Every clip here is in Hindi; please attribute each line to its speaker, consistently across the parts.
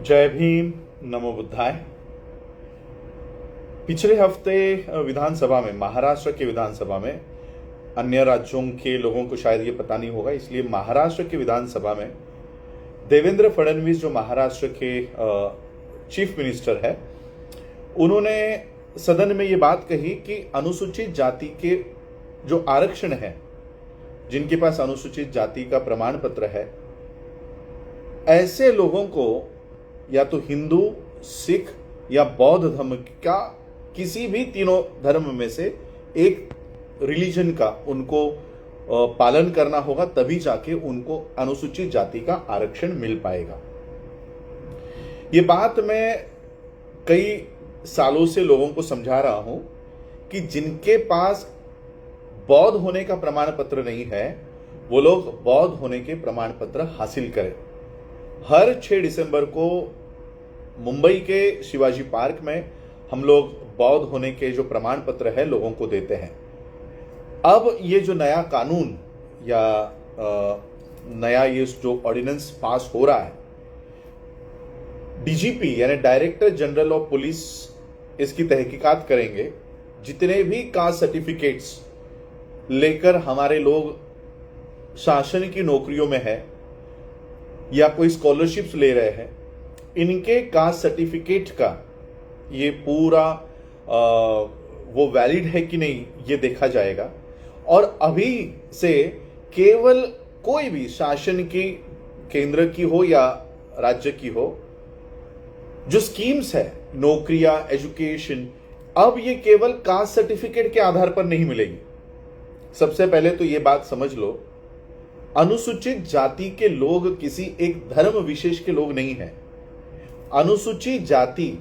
Speaker 1: जय भीम, नमो बुद्धाय। पिछले हफ्ते विधानसभा में, महाराष्ट्र के विधानसभा में, अन्य राज्यों के लोगों को शायद ये पता नहीं होगा, इसलिए महाराष्ट्र के विधानसभा में देवेंद्र फडणवीस, जो महाराष्ट्र के चीफ मिनिस्टर है, उन्होंने सदन में ये बात कही कि अनुसूचित जाति के जो आरक्षण है, जिनके पास अनुसूचित जाति का प्रमाण पत्र है, ऐसे लोगों को या तो हिंदू, सिख या बौद्ध धर्म का किसी भी तीनों धर्म में से एक रिलीजन का उनको पालन करना होगा, तभी जाके उनको अनुसूचित जाति का आरक्षण मिल पाएगा। ये बात मैं कई सालों से लोगों को समझा रहा हूं कि जिनके पास बौद्ध होने का प्रमाण पत्र नहीं है, वो लोग बौद्ध होने के प्रमाण पत्र हासिल करें। हर 6 दिसंबर को मुंबई के शिवाजी पार्क में हम लोग बौद्ध होने के जो प्रमाण पत्र है लोगों को देते हैं। अब ये जो नया कानून या नया ये जो ऑर्डिनेंस पास हो रहा है, डीजीपी यानी डायरेक्टर जनरल ऑफ पुलिस इसकी तहकीकात करेंगे। जितने भी कास्ट सर्टिफिकेट्स लेकर हमारे लोग शासन की नौकरियों में है या कोई स्कॉलरशिप्स ले रहे हैं, इनके कास्ट सर्टिफिकेट का ये पूरा वो वैलिड है कि नहीं, ये देखा जाएगा। और अभी से केवल कोई भी शासन की, केंद्र की हो या राज्य की हो, जो स्कीम्स है, नौकरियां, एजुकेशन, अब ये केवल कास्ट सर्टिफिकेट के आधार पर नहीं मिलेगी। सबसे पहले तो ये बात समझ लो, अनुसूचित जाति के लोग किसी एक धर्म विशेष के लोग नहीं हैं। अनुसूचित जाति,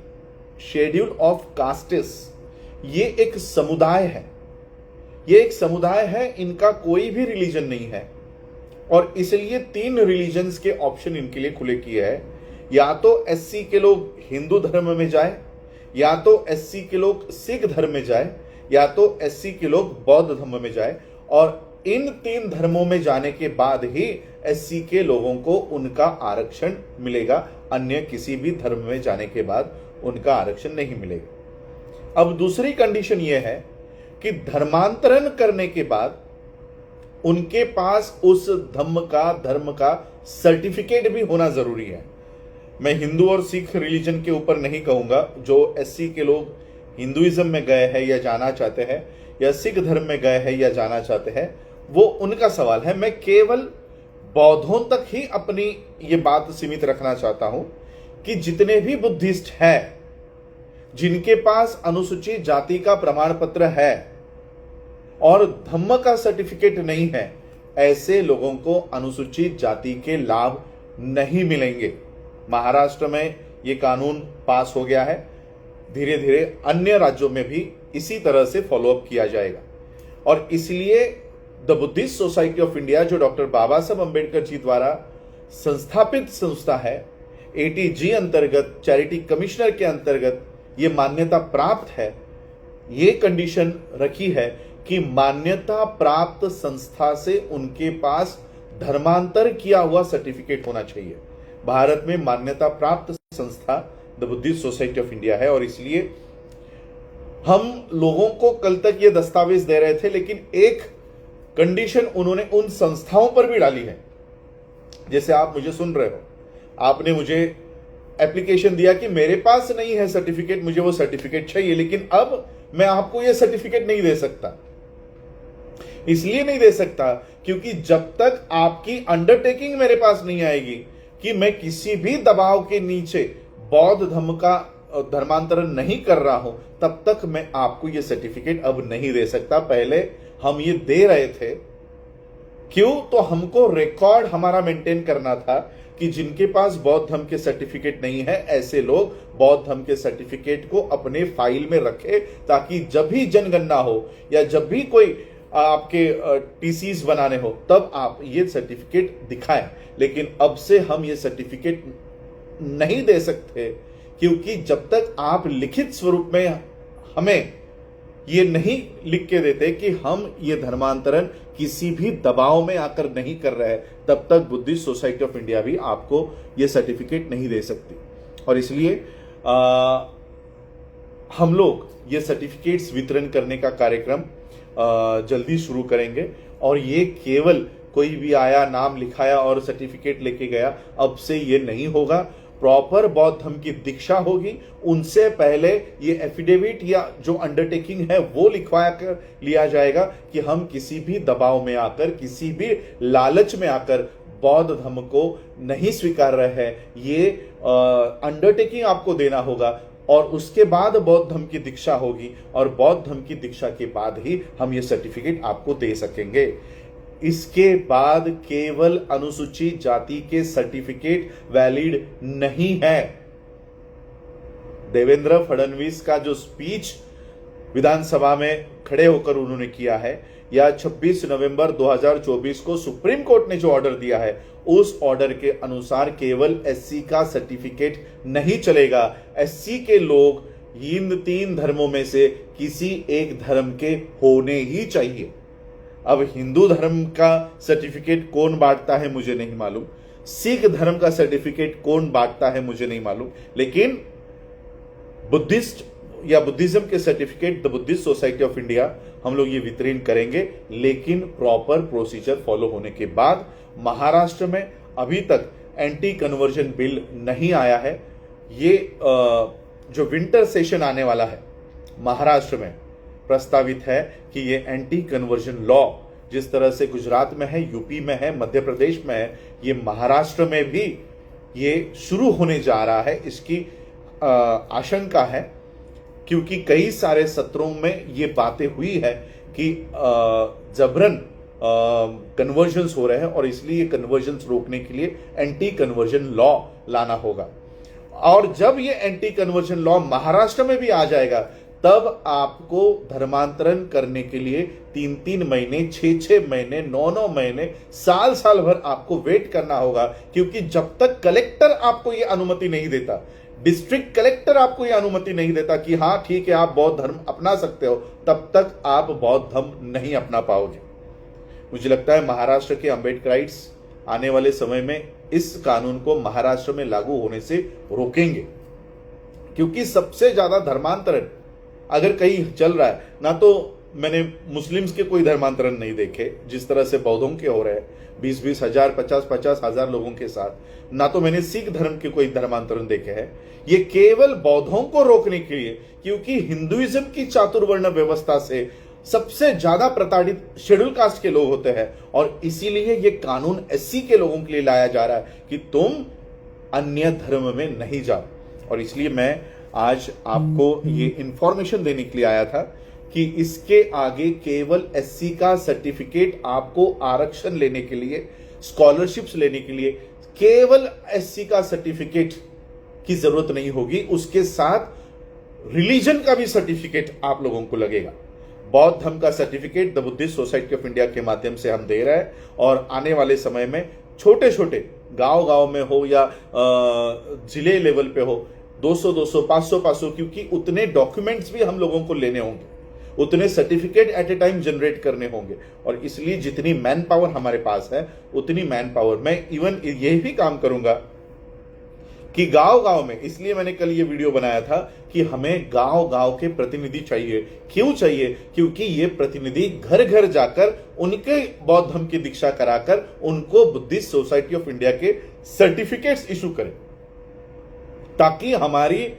Speaker 1: शेड्यूल ऑफ कास्टेस, ये एक समुदाय है। ये एक समुदाय है, इनका कोई भी रिलीजन नहीं है और इसलिए 3 रिलीजन्स के ऑप्शन इनके लिए खुले किए हैं। या तो एससी के लोग हिंदू धर्म में जाए, या तो एससी के लोग सिख धर्म में जाए, या तो एससी के लोग बौद्ध धर्म में जाए। और इन 3 धर्मों में जाने के बाद ही एससी के लोगों को उनका आरक्षण मिलेगा, अन्य किसी भी धर्म में जाने के बाद उनका आरक्षण नहीं मिलेगा। अब दूसरी कंडीशन यह है कि धर्मांतरण करने के बाद उनके पास उस धर्म का सर्टिफिकेट भी होना जरूरी है। मैं हिंदू और सिख रिलीजन के ऊपर नहीं कहूंगा। जो एससी के लोग हिंदुइज्म में गए हैं या जाना चाहते हैं, या सिख धर्म में गए हैं या जाना चाहते हैं, वो उनका सवाल है। मैं केवल बौद्धों तक ही अपनी ये बात सीमित रखना चाहता हूं कि जितने भी बुद्धिस्ट हैं, जिनके पास अनुसूचित जाति का प्रमाण पत्र है और धम्म का सर्टिफिकेट नहीं है, ऐसे लोगों को अनुसूचित जाति के लाभ नहीं मिलेंगे। महाराष्ट्र में ये कानून पास हो गया है, धीरे धीरे अन्य राज्यों में भी इसी तरह से फॉलोअप किया जाएगा। और इसलिए the Buddhist society of India, जो डॉक्टर बाबा साहब अंबेडकर जी द्वारा संस्थापित संस्था है, एटीजी अंतर्गत, चैरिटी कमिश्नर के अंतर्गत ये मान्यता प्राप्त है, ये कंडीशन रखी है कि मान्यता प्राप्त संस्था से उनके पास धर्मांतर किया हुआ सर्टिफिकेट होना चाहिए। भारत में मान्यता प्राप्त संस्था the Buddhist society of India है और इसलिए हम लोगों को कल तक ये दस्तावेज दे रहे थे, लेकिन एक कंडीशन उन्होंने उन संस्थाओं पर भी डाली है। जैसे आप मुझे सुन रहे हो, आपने मुझे एप्लीकेशन दिया कि मेरे पास नहीं है सर्टिफिकेट, मुझे वो सर्टिफिकेट चाहिए, लेकिन अब मैं आपको ये सर्टिफिकेट नहीं दे सकता। इसलिए नहीं दे सकता क्योंकि जब तक आपकी अंडरटेकिंग मेरे पास नहीं आएगी कि मैं किसी भी दबाव के नीचे बौद्ध धर्म का धर्मांतरण नहीं कर रहा हूं, तब तक मैं आपको यह सर्टिफिकेट अब नहीं दे सकता। पहले हम ये दे रहे थे, क्यों? तो हमको रिकॉर्ड हमारा मेंटेन करना था कि जिनके पास बौद्ध धर्म के सर्टिफिकेट नहीं है, ऐसे लोग बौद्ध धर्म के सर्टिफिकेट को अपने फाइल में रखे, ताकि जब भी जनगणना हो या जब भी कोई आपके टीसीज बनाने हो, तब आप ये सर्टिफिकेट दिखाएं। लेकिन अब से हम ये सर्टिफिकेट नहीं दे सकते, क्योंकि जब तक आप लिखित स्वरूप में हमें ये नहीं लिख के देते कि हम ये धर्मांतरण किसी भी दबाव में आकर नहीं कर रहे हैं, तब तक बुद्धिस्ट सोसाइटी ऑफ इंडिया भी आपको ये सर्टिफिकेट नहीं दे सकती। और इसलिए हम लोग ये सर्टिफिकेट्स वितरण करने का कार्यक्रम जल्दी शुरू करेंगे। और ये केवल कोई भी आया, नाम लिखाया और सर्टिफिकेट लेके गया, अब से ये नहीं होगा। प्रॉपर बौद्ध धर्म की दीक्षा होगी। उनसे पहले ये एफिडेविट या जो अंडरटेकिंग है वो लिखवा कर लिया जाएगा कि हम किसी भी दबाव में आकर, किसी भी लालच में आकर बौद्ध धर्म को नहीं स्वीकार रहे हैं। ये अंडरटेकिंग आपको देना होगा और उसके बाद बौद्ध धर्म की दीक्षा होगी और बौद्ध धर्म की दीक्षा के बाद ही हम ये सर्टिफिकेट आपको दे सकेंगे। इसके बाद केवल अनुसूचित जाति के सर्टिफिकेट वैलिड नहीं है। देवेंद्र फडणवीस का जो स्पीच विधानसभा में खड़े होकर उन्होंने किया है, या 26 नवंबर 2024 को सुप्रीम कोर्ट ने जो ऑर्डर दिया है, उस ऑर्डर के अनुसार केवल एससी का सर्टिफिकेट नहीं चलेगा। एससी के लोग इन 3 धर्मों में से किसी एक धर्म के होने ही चाहिए। अब हिंदू धर्म का सर्टिफिकेट कौन बांटता है मुझे नहीं मालूम, सिख धर्म का सर्टिफिकेट कौन बांटता है मुझे नहीं मालूम, लेकिन बुद्धिस्ट या बुद्धिज्म के certificate the Buddhist society of India हम लोग ये वितरण करेंगे, लेकिन प्रॉपर प्रोसीजर फॉलो होने के बाद। महाराष्ट्र में अभी तक एंटी कन्वर्जन बिल नहीं आया है। ये जो विंटर सेशन आने वाला है महाराष्ट्र में, प्रस्तावित है कि ये एंटी कन्वर्जन लॉ जिस तरह से गुजरात में है, यूपी में है, मध्य प्रदेश में है, ये महाराष्ट्र में भी ये शुरू होने जा रहा है। इसकी आशंका है क्योंकि कई सारे सत्रों में ये बातें हुई है कि जबरन कन्वर्जन्स हो रहे हैं और इसलिए कन्वर्जन्स रोकने के लिए एंटी कन्वर्जन लॉ लाना होगा। और जब ये एंटी कन्वर्जन लॉ महाराष्ट्र में भी आ जाएगा, तब आपको धर्मांतरण करने के लिए 3-3 महीने, 6-6 महीने, 9-9 महीने, साल भर आपको वेट करना होगा। क्योंकि जब तक कलेक्टर आपको यह अनुमति नहीं देता, डिस्ट्रिक्ट कलेक्टर आपको यह अनुमति नहीं देता कि हां ठीक है आप बौद्ध धर्म अपना सकते हो, तब तक आप बौद्ध धर्म नहीं अपना पाओगे। मुझे लगता है महाराष्ट्र के अम्बेडकराइट्स आने वाले समय में इस कानून को महाराष्ट्र में लागू होने से रोकेंगे, क्योंकि सबसे ज्यादा धर्मांतरण अगर कहीं चल रहा है, ना तो मैंने मुस्लिम्स के कोई धर्मांतरण नहीं देखे जिस तरह से बौद्धों के हो रहे हैं 20-20 हजार, 50-50 हजार लोगों के साथ, ना तो मैंने सिख धर्म के कोई धर्मांतरण देखे हैं। ये केवल बौद्धों को रोकने के लिए, क्योंकि हिंदुइज्म की चातुर्वर्ण व्यवस्था से सबसे ज्यादा प्रताड़ित शेड्यूल कास्ट के लोग होते हैं और इसीलिए ये कानून एससी के लोगों के लिए लाया जा रहा है कि तुम अन्य धर्म में नहीं जाओ। और इसलिए मैं आज आपको ये इंफॉर्मेशन देने के लिए आया था कि इसके आगे केवल एससी का सर्टिफिकेट आपको आरक्षण लेने के लिए, स्कॉलरशिप्स लेने के लिए केवल एससी का सर्टिफिकेट की जरूरत नहीं होगी, उसके साथ रिलीजन का भी सर्टिफिकेट आप लोगों को लगेगा। बौद्ध धर्म का certificate the Buddhist society of India के माध्यम से हम दे रहे हैं और आने वाले समय में छोटे छोटे गांव में हो या जिले लेवल पे हो, 200, 500, क्योंकि उतने डॉक्यूमेंट्स भी हम लोगों को लेने होंगे, उतने certificate at a time generate करने होंगे और इसलिए जितनी मैन पावर हमारे पास है उतनी मैन पावर मैं इवन ये भी काम करूंगा कि गांव में, इसलिए मैंने कल ये वीडियो बनाया था कि हमें गांव के प्रतिनिधि चाहिए। क्यों चाहिए? क्योंकि ये प्रतिनिधि घर घर जाकर उनके बौद्ध धर्म की दीक्षा कराकर उनको बुद्धिस्ट सोसाइटी ऑफ इंडिया के सर्टिफिकेट्स इशू करें, ताकि हमारी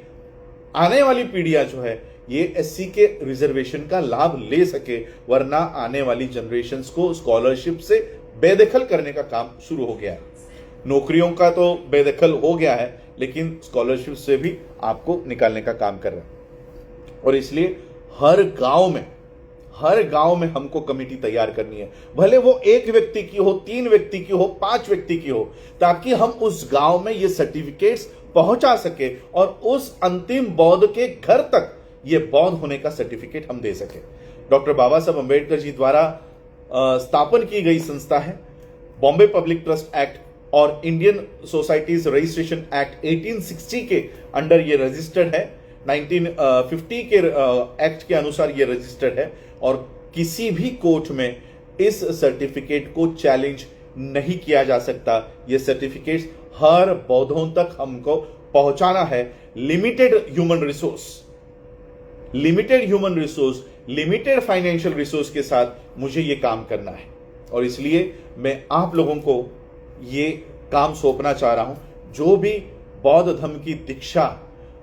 Speaker 1: आने वाली पीढ़ियां जो है ये एससी के रिजर्वेशन का लाभ ले सके, वरना आने वाली जनरेशंस को स्कॉलरशिप से बेदखल करने का काम शुरू हो गया है। नौकरियों का तो बेदखल हो गया है, लेकिन स्कॉलरशिप से भी आपको निकालने का काम कर रहे हैं। और इसलिए हर गांव में हमको कमेटी तैयार करनी है, भले वो 1 व्यक्ति की हो, 3 व्यक्ति की हो, 5 व्यक्ति की हो, ताकि हम उस गांव में ये सर्टिफिकेट्स पहुंचा सके और उस अंतिम बौद्ध के घर तक ये बौद्ध होने का सर्टिफिकेट हम दे सके। डॉक्टर बाबा साहब अंबेडकर जी द्वारा स्थापन की गई संस्था है बॉम्बे पब्लिक ट्रस्ट एक्ट और इंडियन सोसाइटीज रजिस्ट्रेशन एक्ट 1860 के अंडर ये रजिस्टर्ड है। 1950 के एक्ट के अनुसार ये रजिस्टर्ड है और किसी भी कोर्ट में इस सर्टिफिकेट को चैलेंज नहीं किया जा सकता। ये सर्टिफिकेट्स हर बौद्धों तक हमको पहुंचाना है limited human resource, limited financial resource के साथ मुझे ये काम करना है। और इसलिए मैं आप लोगों को ये काम सौंपना चाह रहा हूं, जो भी बौद्ध धर्म की दीक्षा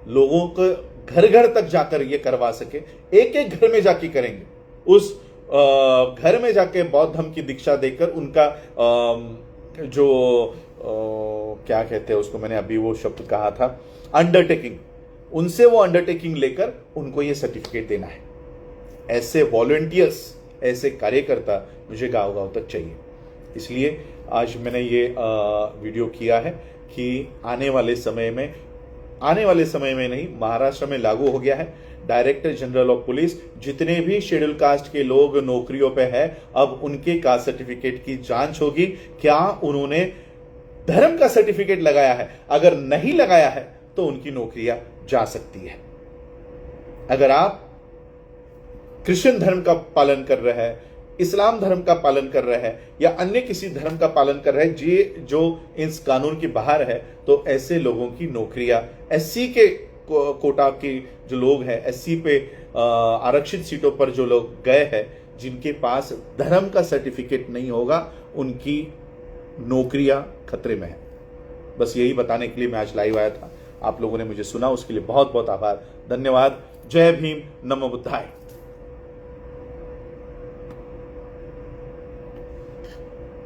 Speaker 1: लोगों को घर घर तक जाकर ये करवा सके, एक एक घर में जाके करेंगे। उस घर में जाके बौद्ध धर्म की दीक्षा देकर उनका क्या कहते हैं उसको, मैंने अभी वो शब्द कहा था, अंडरटेकिंग, उनसे वो अंडरटेकिंग लेकर उनको ये सर्टिफिकेट देना है। ऐसे वॉलंटियर्स, ऐसे कार्यकर्ता मुझे गांव गांव तक चाहिए। इसलिए आज मैंने ये वीडियो किया है कि आने वाले समय में नहीं, महाराष्ट्र में लागू हो गया है, डायरेक्टर जनरल ऑफ पुलिस जितने भी शेड्यूल कास्ट के लोग नौकरियों पे है, अब उनके कास्ट सर्टिफिकेट की जांच होगी, क्या उन्होंने धर्म का सर्टिफिकेट लगाया है। अगर नहीं लगाया है तो उनकी नौकरियां जा सकती है। अगर आप क्रिश्चियन धर्म का पालन कर रहे हैं, इस्लाम धर्म का पालन कर रहे हैं या अन्य किसी धर्म का पालन कर रहे हैं जो इस कानून के बाहर है, तो ऐसे लोगों की नौकरियां, एससी के कोटा के जो लोग हैं, एससी पे आरक्षित सीटों पर जो लोग गए हैं, जिनके पास धर्म का सर्टिफिकेट नहीं होगा, उनकी नौकरियां खतरे में है। बस यही बताने के लिए मैं आज लाइव आया था। आप लोगों ने मुझे सुना, उसके लिए बहुत बहुत आभार, धन्यवाद। जय भीम, नमो बुद्धाय।